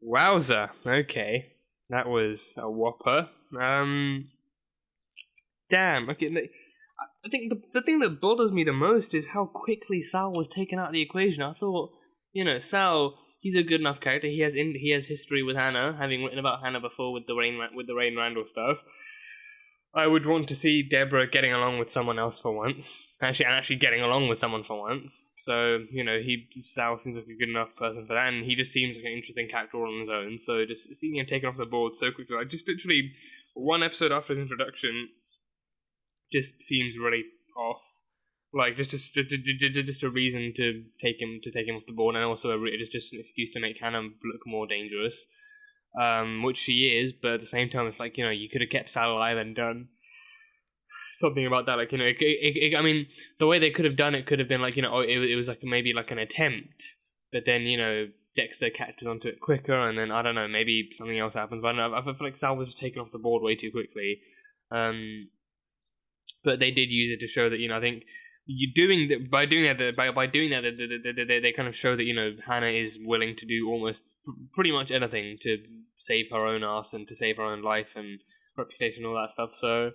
Wowza. Okay. That was a whopper. Damn. Okay. I think the thing that bothers me the most is how quickly Sal was taken out of the equation. I thought, Sal, he's a good enough character. He has history with Hannah, having written about Hannah before with the Rain Randall stuff. I would want to see Deborah getting along with someone else for once. Actually getting along with someone for once. So, Sal seems like a good enough person for that, and he just seems like an interesting character all on his own. So just seeing him taken off the board so quickly, like just literally one episode after his introduction, just seems really off. Like just a reason to take him off the board, and also just an excuse to make Hannah look more dangerous. Which she is, but at the same time, it's like, you could have kept Sal alive and done something about that. Like, I mean, the way they could have done it could have been like, it was like maybe like an attempt, but then, Dexter catches onto it quicker, and then, I don't know, maybe something else happens, but I don't know, I feel like Sal was just taken off the board way too quickly. But they did use it to show that, I think, by doing that, they kind of show that, Hannah is willing to do almost pretty much anything to save her own ass and to save her own life and reputation and all that stuff. So,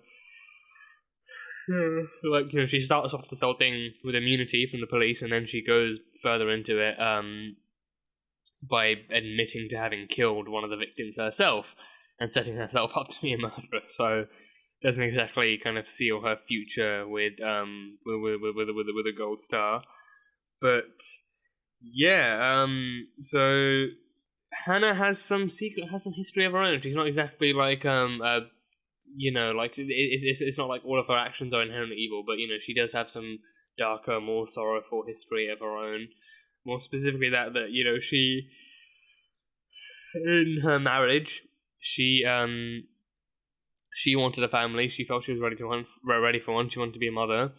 like, she starts off this whole thing with immunity from the police, and then she goes further into it by admitting to having killed one of the victims herself and setting herself up to be a murderer. So doesn't exactly kind of seal her future with a gold star, but yeah. So Hannah has some history of her own. She's not exactly like like it's not like all of her actions are inherently evil, but she does have some darker, more sorrowful history of her own. More specifically, that she, in her marriage, she wanted a family. She felt she was ready for one. She wanted to be a mother,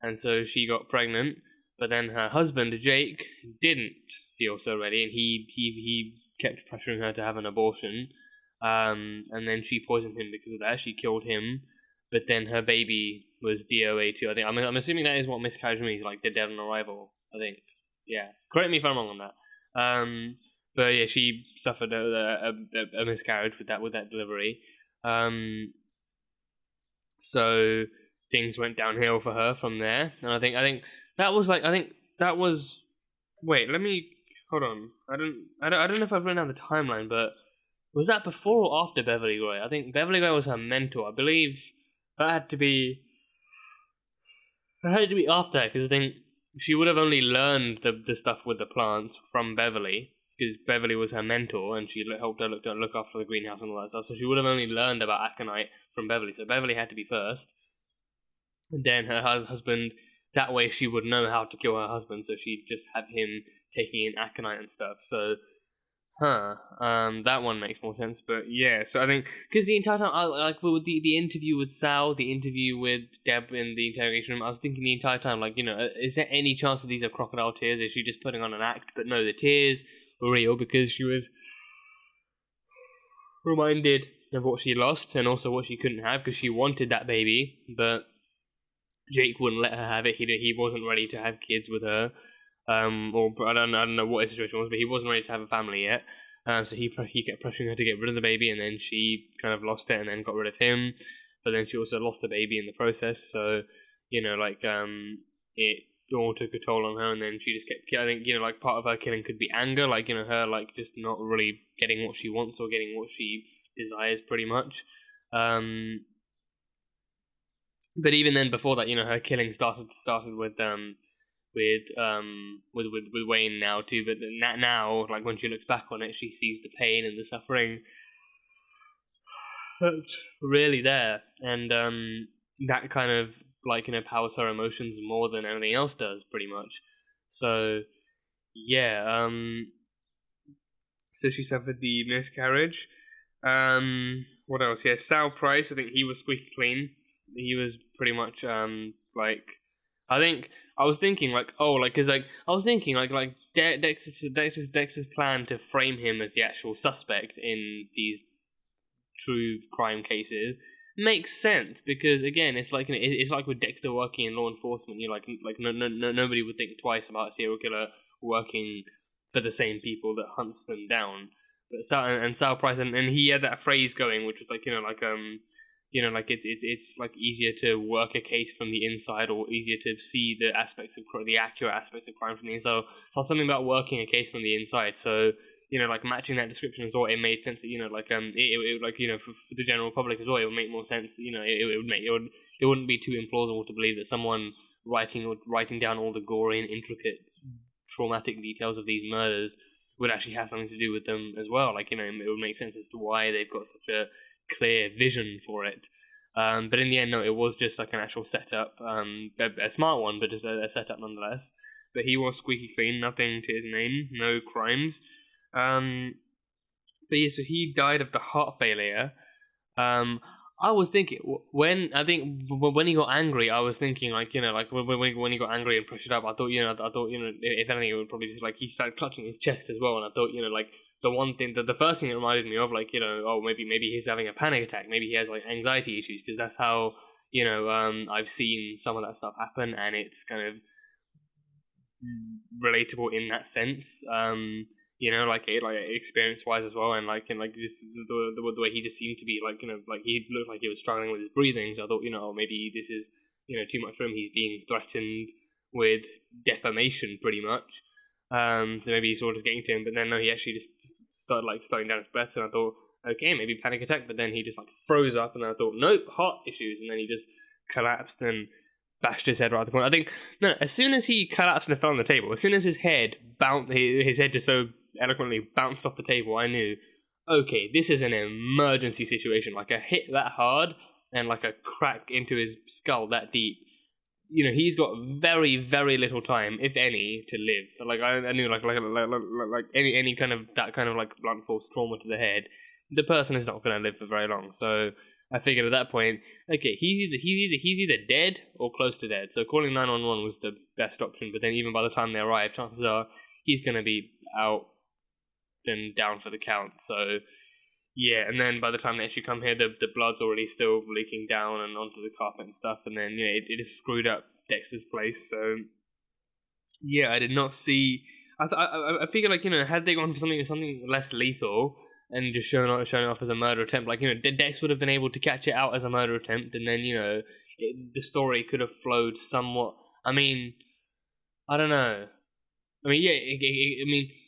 and so she got pregnant. But then her husband, Jake, didn't feel so ready, and he kept pressuring her to have an abortion. And then she poisoned him because of that. She killed him, but then her baby was DOA too. I think I'm assuming that is what miscarriage means, like the dead on arrival. I think, yeah. Correct me if I'm wrong on that. But yeah, she suffered a miscarriage with that delivery. So things went downhill for her from there, and I think that was wait, let me hold on. I don't know if I've written down the timeline, but was that before or after Beverly Gray? I think Beverly Gray was her mentor. I believe that had to be after, because I think she would have only learned the stuff with the plants from Beverly, because Beverly was her mentor, and she helped her look after the greenhouse and all that stuff. So she would have only learned about aconite from Beverly. So Beverly had to be first, and then her husband. That way, she would know how to kill her husband. So she'd just have him taking in aconite and stuff. So, that one makes more sense. But yeah, so I think because the entire time, like with the interview with Sal, the interview with Deb in the interrogation room, I was thinking the entire time, like, is there any chance that these are crocodile tears? Is she just putting on an act? But no, the tears were real because she was reminded of what she lost and also what she couldn't have, because she wanted that baby, but Jake wouldn't let her have it. He wasn't ready to have kids with her, or I don't know what his situation was, but he wasn't ready to have a family yet. So he kept pressuring her to get rid of the baby, and then she kind of lost it and then got rid of him. But then she also lost the baby in the process. So it all took a toll on her, and then she just kept. I think like part of her killing could be anger, like her like just not really getting what she wants or getting what she desires, pretty much. But even then, before that, her killing started with Wayne now too. But now, like when she looks back on it, she sees the pain and the suffering that's really there, and that kind of like powers her emotions more than anything else does, pretty much. So yeah, so she suffered the miscarriage. What else? Yeah, Sal Price. I think he was squeaky clean. He was pretty much like, I think I was thinking like, because I was thinking like Dexter's plan to frame him as the actual suspect in these true crime cases makes sense, because again it's like with Dexter working in law enforcement, nobody would think twice about a serial killer working for the same people that hunts them down. But Sal Price, and he had that phrase going, which was like, it's like easier to work a case from the inside, or easier to see the accurate aspects of crime from the inside. So something about working a case from the inside. So like matching that description as well, it made sense that for the general public as well, it would make more sense. It wouldn't be too implausible to believe that someone writing down all the gory and intricate traumatic details of these murders would actually have something to do with them as well. It would make sense as to why they've got such a clear vision for it. But in the end, no, it was just like an actual setup, a smart one, but just a setup nonetheless. But he was squeaky clean, nothing to his name, no crimes. But yeah, so he died of the heart failure. I was thinking when he got angry, I was thinking when he got angry and pushed it up, I thought if anything, it would probably just he started clutching his chest as well, and I thought the one thing the first thing it reminded me of maybe he's having a panic attack, maybe he has anxiety issues, because that's how I've seen some of that stuff happen, and it's kind of relatable in that sense. Experience wise as well, and just the way he just seemed to be he looked like he was struggling with his breathing. So I thought maybe this is too much for him. He's being threatened with defamation pretty much. So maybe he's sort of getting to him, but then no, he actually just started slowing down his breath, and I thought, okay, maybe panic attack. But then he just froze up, and then I thought, nope, heart issues, and then he just collapsed and bashed his head right at the corner. I think as soon as he collapsed and fell on the table, as soon as his head just so eloquently bounced off the table, I knew, okay, this is an emergency situation. A hit that hard and a crack into his skull that deep. He's got very, very little time, if any, to live. I knew any kind of that kind of blunt force trauma to the head, the person is not going to live for very long. So I figured at that point, okay, he's either dead or close to dead. So calling 911 was the best option. But then even by the time they arrive, chances are he's going to be out and down for the count. So yeah, and then by the time they actually come here, the blood's already still leaking down and onto the carpet and stuff. And then it has screwed up Dexter's place. So yeah, I did not see. I figured had they gone for something less lethal and just shown it off as a murder attempt, Dex would have been able to catch it out as a murder attempt, and then the story could have flowed somewhat. I mean, I don't know. I mean, yeah.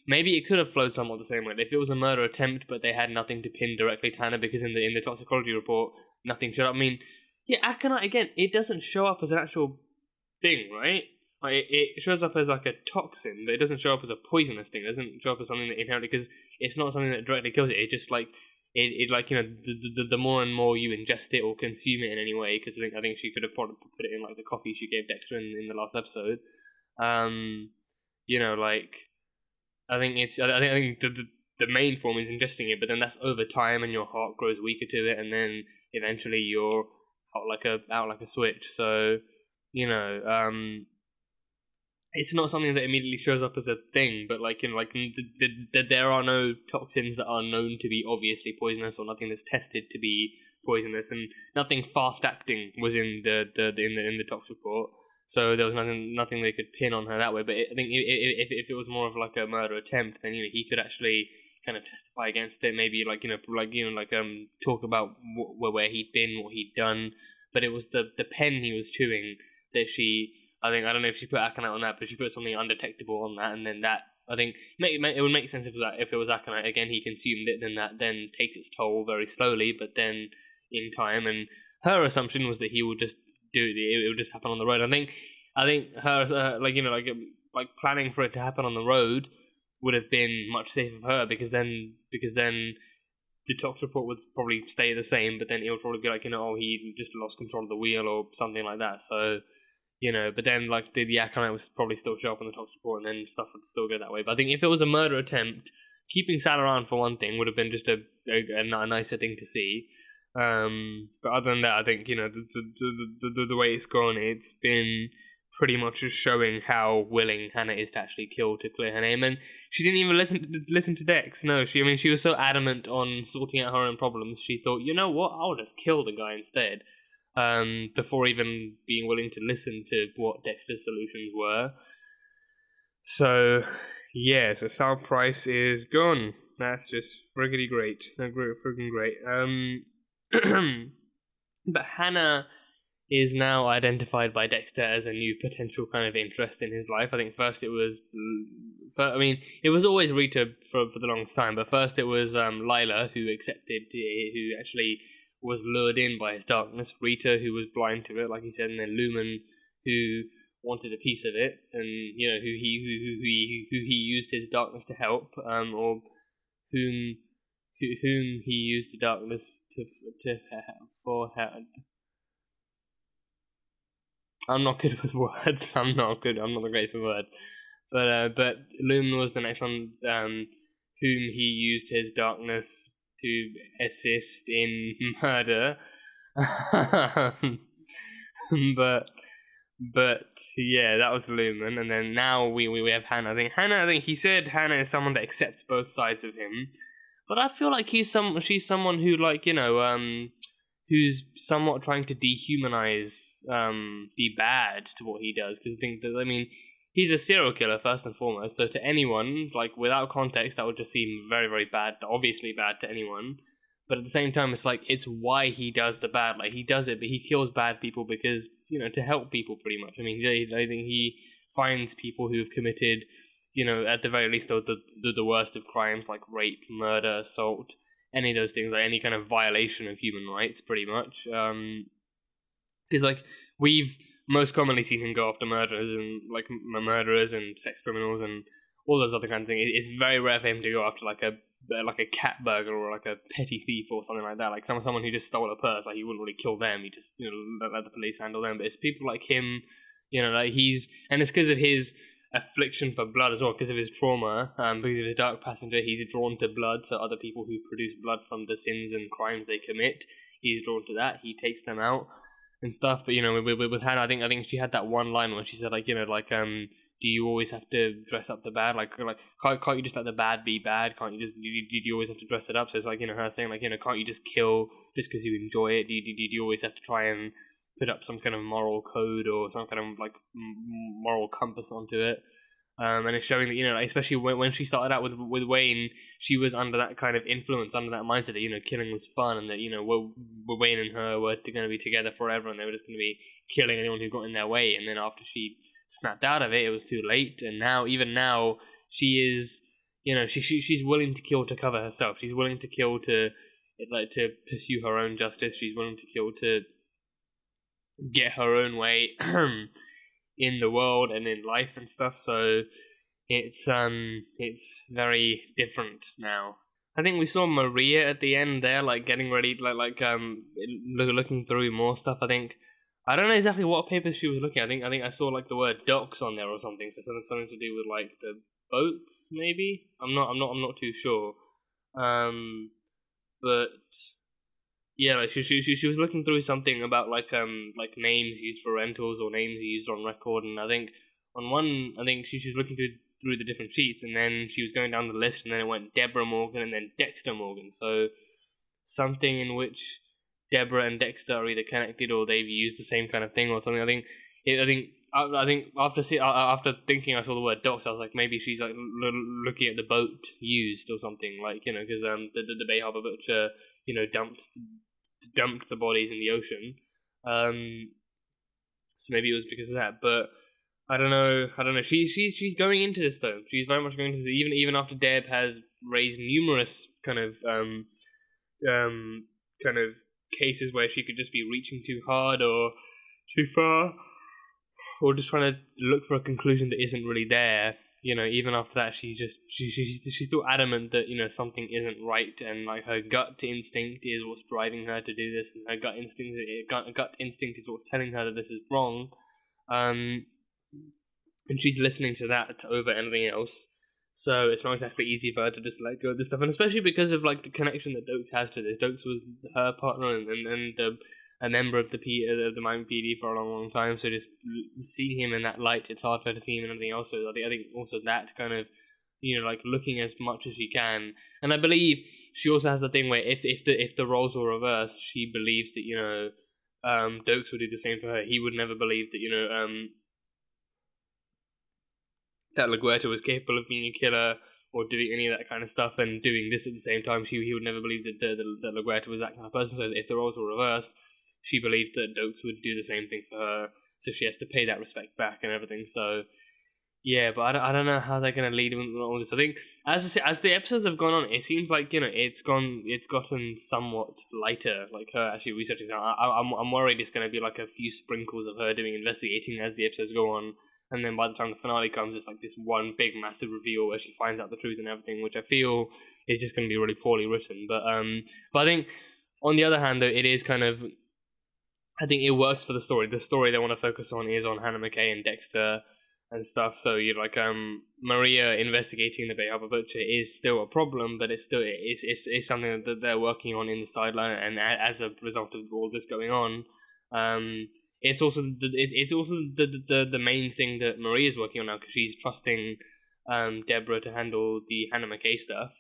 Maybe it could have flowed somewhat the same way if it was a murder attempt, but they had nothing to pin directly to Hannah, because in the toxicology report, nothing showed up. I mean, yeah, aconite again. It doesn't show up as an actual thing, right? It shows up as a toxin, but it doesn't show up as a poisonous thing. It doesn't show up as something that inherently, because it's not something that directly kills it. It just the more and more you ingest it or consume it in any way, because I think she could have probably put it in the coffee she gave Dexter in the last episode. I think the main form is ingesting it, but then that's over time, and your heart grows weaker to it, and then eventually you're out like a switch. So it's not something that immediately shows up as a thing, but there are no toxins that are known to be obviously poisonous, or nothing that's tested to be poisonous, and nothing fast acting was in the tox report. So there was nothing they could pin on her that way. But I think if it was more of a murder attempt, then he could actually kind of testify against it. Maybe talk about where he'd been, what he'd done. But it was the pen he was chewing that she. I don't know if she put aconite on that, but she put something undetectable on that, and then that. I think it would make sense if it was aconite. Again, he consumed it, then that then takes its toll very slowly, but then in time. And her assumption was that he would just it would just happen on the road. I think her planning for it to happen on the road would have been much safer for her, because then the tox report would probably stay the same, but then it would probably be he just lost control of the wheel or something like that. So but then the aconite would probably still show up on the tox report, and then stuff would still go that way. But I think if it was a murder attempt, keeping Sal around for one thing would have been just a nicer thing to see. But other than that, I think the way it's gone, it's been pretty much just showing how willing Hannah is to actually kill to clear her name, and she didn't even listen to Dex. No, she was so adamant on sorting out her own problems. She thought, you know what, I'll just kill the guy instead, before even being willing to listen to what Dexter's solutions were. So yeah, so Sal Price is gone. That's just friggity great. Friggin' great. But Hannah is now identified by Dexter as a new potential kind of interest in his life. I think first it was, it was always Rita for the longest time, but first it was Lila who actually was lured in by his darkness, Rita who was blind to it, like he said, and then Lumen who wanted a piece of it, and who he used his darkness to help, or whom he used the darkness for help. I'm not good with words. I'm not the greatest with words. But Lumen was the next one, whom he used his darkness to assist in murder. but yeah, that was Lumen, and then now we have Hannah. I think he said Hannah is someone that accepts both sides of him, but I feel like she's someone who, like, who's somewhat trying to dehumanize the bad to what he does, because he's a serial killer first and foremost, so to anyone, like, without context, that would just seem very, very bad, obviously bad to anyone, but at the same time, it's like, it's why he does the bad. Like, he does it, but he kills bad people because, to help people, pretty much. I think he finds people who have committed, at the very least, the worst of crimes, like rape, murder, assault, any of those things, like any kind of violation of human rights, pretty much. Because, like, we've most commonly seen him go after murderers and sex criminals and all those other kinds of things. It's very rare for him to go after like a cat burglar or like a petty thief or something like that. Like someone who just stole a purse, like he wouldn't really kill them. He just let the police handle them. But it's people like him, like and it's because of his affliction for blood as well, because of his trauma, because of his dark passenger, he's drawn to blood. So other people who produce blood from the sins and crimes they commit, he's drawn to that. He takes them out and stuff. But with Hannah, I think she had that one line where she said, do you always have to dress up the bad? Like can't you just let the bad be bad? Can't you just do you always have to dress it up? So it's like, her saying, like, can't you just kill just because you enjoy it? Do you always have to try and put up some kind of moral code or some kind of like moral compass onto it? And it's showing that, especially when she started out with Wayne, she was under that kind of influence, under that mindset that, killing was fun, and that, Wayne and her were going to be together forever, and they were just going to be killing anyone who got in their way. And then after she snapped out of it, it was too late. And even now, she is, she's willing to kill to cover herself. She's willing to kill to pursue her own justice. She's willing to kill to get her own way in the world and in life and stuff. So it's very different now. I think we saw Maria at the end there, like getting ready, looking through more stuff. I don't know exactly what papers she was looking at. I think I saw like the word docks on there or something. So something to do with like the boats, maybe. I'm not too sure. But yeah, like she was looking through something about like names used for rentals or names used on record, and I think on one, she was looking through the different sheets, and then she was going down the list, and then it went Deborah Morgan and then Dexter Morgan. So something in which Deborah and Dexter are either connected or they've used the same kind of thing or something. I think after thinking I saw the word docks, I was like, maybe she's like looking at the boat used or something, like, because the Bay Harbor Butcher dumped the bodies in the ocean. So maybe it was because of that, but I don't know. She's going into this though. She's very much going into this, even after Deb has raised numerous kind of cases where she could just be reaching too hard or too far, or just trying to look for a conclusion that isn't really there. Even after that, she's still adamant that something isn't right, and like her gut instinct is what's driving her to do this, and her gut instinct is what's telling her that this is wrong, and she's listening to that over anything else. So it's not exactly easy for her to just let go of this stuff, and especially because of like the connection that Dokes has to this. Dokes was her partner and a member of the Miami PD for a long, long time. So just seeing him in that light, it's hard for her to see him in anything else. So I think also that kind of, like looking as much as she can. And I believe she also has the thing where if the roles were reversed, she believes that Dokes would do the same for her. He would never believe that that LaGuerta was capable of being a killer or doing any of that kind of stuff and doing this at the same time. He would never believe that LaGuerta was that kind of person. So if the roles were reversed, she believes that Dokes would do the same thing for her. So she has to pay that respect back and everything. So yeah, but I don't know how they're gonna lead with all this. I think as the episodes have gone on, it seems like it's gotten somewhat lighter. Like her actually researching. I'm worried it's gonna be like a few sprinkles of her doing investigating as the episodes go on, and then by the time the finale comes, it's like this one big massive reveal where she finds out the truth and everything, which I feel is just gonna be really poorly written. But I think on the other hand, though, it is kind of, I think it works for the story. The story they want to focus on is on Hannah McKay and Dexter and stuff. So you're like Maria investigating the Bay Harbor Butcher is still a problem, but it's something that they're working on in the sideline, and as a result of all this going on, it's also the main thing that Maria's working on now, because she's trusting Deborah to handle the Hannah McKay stuff,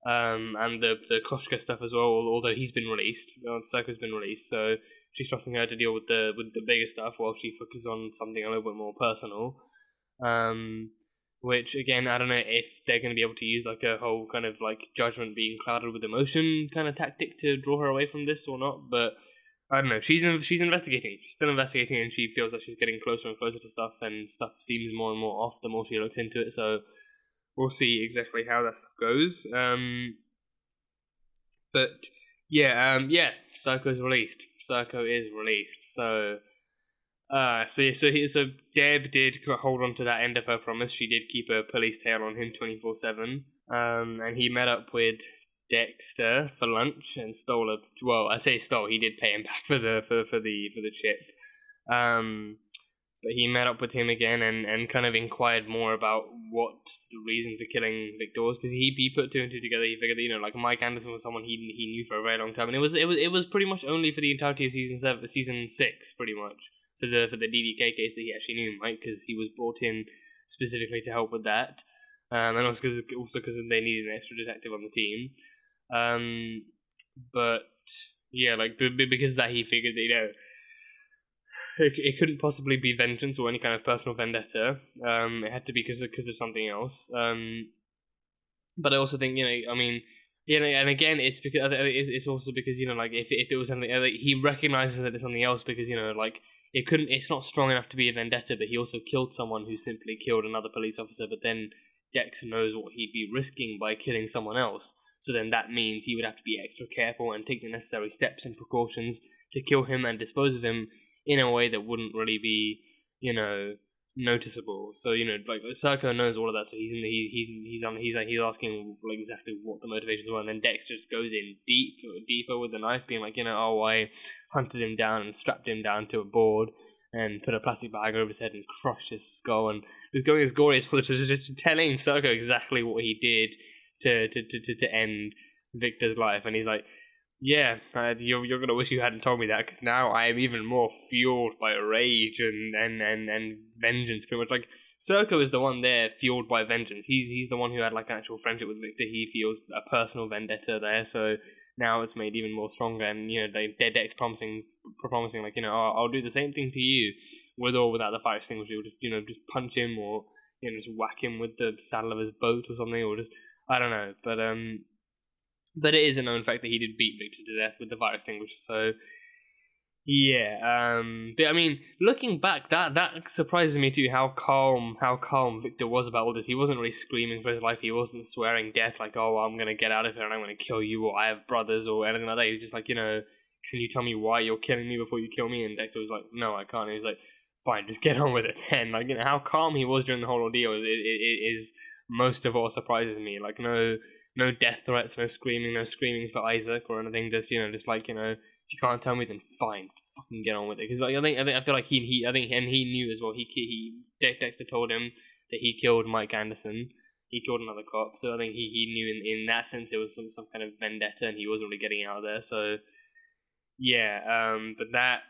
and the Koshka stuff as well. Although he's been released, Psycho's been released, so she's trusting her to deal with the bigger stuff while she focuses on something a little bit more personal. Which again, I don't know if they're going to be able to use like a whole kind of like judgment being clouded with emotion kind of tactic to draw her away from this or not. But I don't know. She's investigating. She's still investigating, and she feels like she's getting closer and closer to stuff, and stuff seems more and more off the more she looks into it. So we'll see exactly how that stuff goes. But yeah, Psycho's released. Psycho is released. So Deb did hold on to that end of her promise. She did keep a police tail on him 24/7. And he met up with Dexter for lunch and stole a. Well, I say stole. He did pay him back for the chip. But he met up with him again and kind of inquired more about what the reason for killing Victor was, because he put two and two together. He figured that, like, Mike Anderson was someone he knew for a very long time, and it was pretty much only for the entirety of season 6, pretty much. For the DDK case that he actually knew Mike, because he was brought in specifically to help with that, and also because they needed an extra detective on the team. But yeah, like because of that, he figured that it couldn't possibly be vengeance or any kind of personal vendetta. It had to be because of something else. But I also think and again, it's because it's also because like if it was something, he recognizes that it's something else, because like. It's not strong enough to be a vendetta, but he also killed someone who simply killed another police officer, but then Dex knows what he'd be risking by killing someone else, so then that means he would have to be extra careful and take the necessary steps and precautions to kill him and dispose of him in a way that wouldn't really be, noticeable. So like Psycho knows all of that, so he's asking like exactly what the motivations were, and then Dex just goes in deeper with the knife, being like, I hunted him down and strapped him down to a board and put a plastic bag over his head and crushed his skull, and was going as gory as possible, just telling Psycho exactly what he did to end Victor's life. And he's like, yeah, you're gonna wish you hadn't told me that, because now I am even more fueled by rage and vengeance. Pretty much, like Serco is the one there fueled by vengeance. He's the one who had like an actual friendship with Victor. He feels a personal vendetta there, so now it's made even more stronger. And they're Dex promising like I'll do the same thing to you, with or without the fire extinguisher. Or just just punch him, or just whack him with the saddle of his boat or something, or just I don't know, but it is a known fact that he did beat Victor to death with the fire extinguisher. So yeah, but I mean, looking back, that surprises me too. How calm Victor was about all this. He wasn't really screaming for his life. He wasn't swearing death like, "Oh, I'm gonna get out of here and I'm gonna kill you," or "I have brothers," or anything like that. He was just like, "Can you tell me why you're killing me before you kill me?" And Dexter was like, "No, I can't." And he was like, "Fine, just get on with it." And like how calm he was during the whole ordeal is most of what surprises me. Like no death threats, no screaming for Isaac or anything. Just just like if you can't tell me, then fine, fucking get on with it. Because like I feel like he knew as well. Dexter told him that he killed Mike Anderson. He killed another cop, so I think he knew in that sense it was some kind of vendetta, and he wasn't really getting out of there. So yeah, but that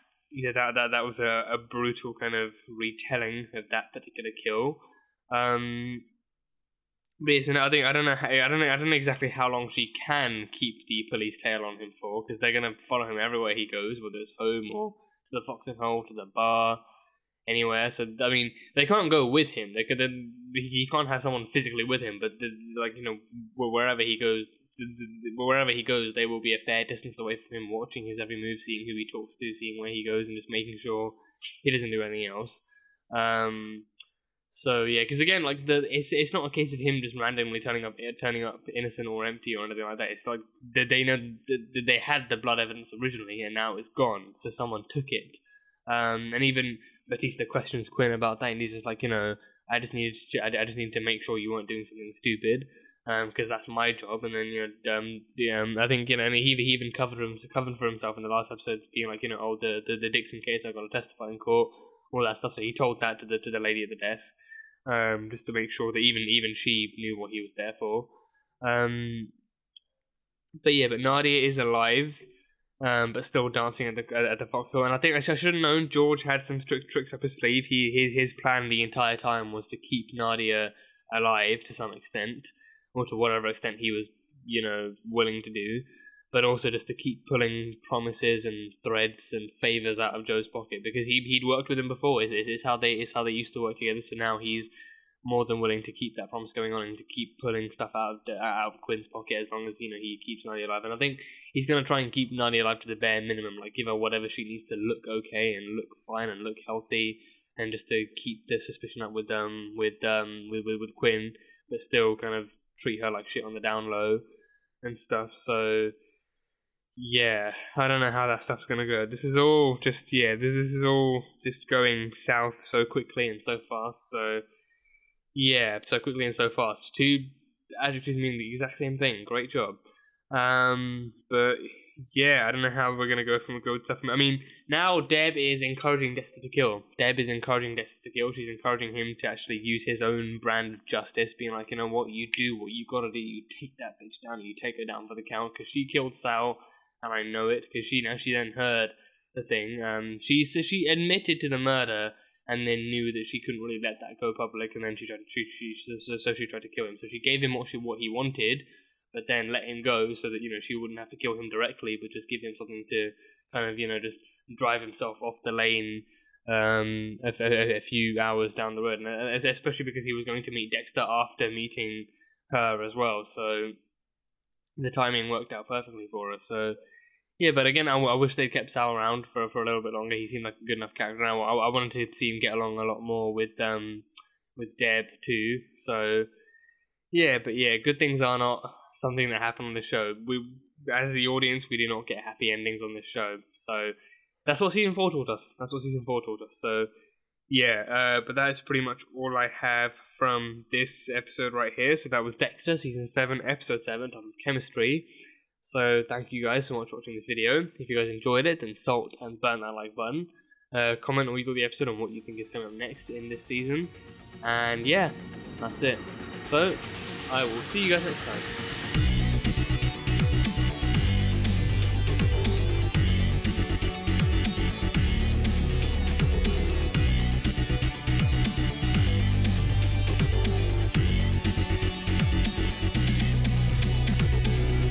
was a brutal kind of retelling of that particular kill. But yes, and I don't know exactly how long she can keep the police tail on him for, because they're gonna follow him everywhere he goes, whether it's home or to the Foxing Hole, to the bar, anywhere. So I mean, they can't go with him. He can't have someone physically with him. But wherever he goes, they will be a fair distance away from him, watching his every move, seeing who he talks to, seeing where he goes, and just making sure he doesn't do anything else. So yeah, because again, like it's not a case of him just randomly turning up innocent or empty or anything like that. It's like they know they had the blood evidence originally, and now it's gone. So someone took it. And even Batista questions Quinn about that, and he's just like, I just needed to make sure you weren't doing something stupid, because that's my job. And then I think and he even covered for himself in the last episode, being like, the Dixon case, I got to testify in court, all that stuff. So he told that to the lady at the desk, just to make sure that even she knew what he was there for. But Nadia is alive. But still dancing at the foxhole, and I think I should have known George had some strict tricks up his sleeve. His plan the entire time was to keep Nadia alive to some extent, or to whatever extent he was, willing to do, but also just to keep pulling promises and threads and favors out of Joe's pocket, because he'd worked with him before. It's how they used to work together. So now he's more than willing to keep that promise going on and to keep pulling stuff out of Quinn's pocket, as long as he keeps Nadia alive. And I think he's going to try and keep Nadia alive to the bare minimum, like give her whatever she needs to look okay and look fine and look healthy, and just to keep the suspicion up with Quinn, but still kind of treat her like shit on the down low and stuff. So yeah, I don't know how that stuff's going to go. This is all just going south so quickly and so fast. So yeah, so quickly and so fast. Two adjectives mean the exact same thing. Great job. But yeah, I don't know how we're gonna go from good stuff. I mean, now Deb is encouraging Dexter to kill. She's encouraging him to actually use his own brand of justice, being like, what you do, what you gotta do, you take that bitch down, and you take her down for the count, because she killed Sal, and I know it, because she then heard the thing. She admitted to the murder, and then knew that she couldn't really let that go public, and then she tried to kill him. So she gave him what he wanted, but then let him go so that she wouldn't have to kill him directly, but just give him something to kind of just drive himself off the lane a few hours down the road, and especially because he was going to meet Dexter after meeting her as well. So the timing worked out perfectly for her. So. Yeah, but again, I wish they'd kept Sal around for a little bit longer. He seemed like a good enough character. I wanted to see him get along a lot more with Deb too. So yeah, but yeah, good things are not something that happen on the show. We, as the audience, we do not get happy endings on this show. So that's what season 4 taught us. So yeah, but that is pretty much all I have from this episode right here. So that was Dexter, season 7, episode 7, on chemistry. So thank you guys so much for watching this video. If you guys enjoyed it, then salt and burn that like button. Comment on what you thought the episode and what you think is coming up next in this season. And yeah, that's it. So I will see you guys next time.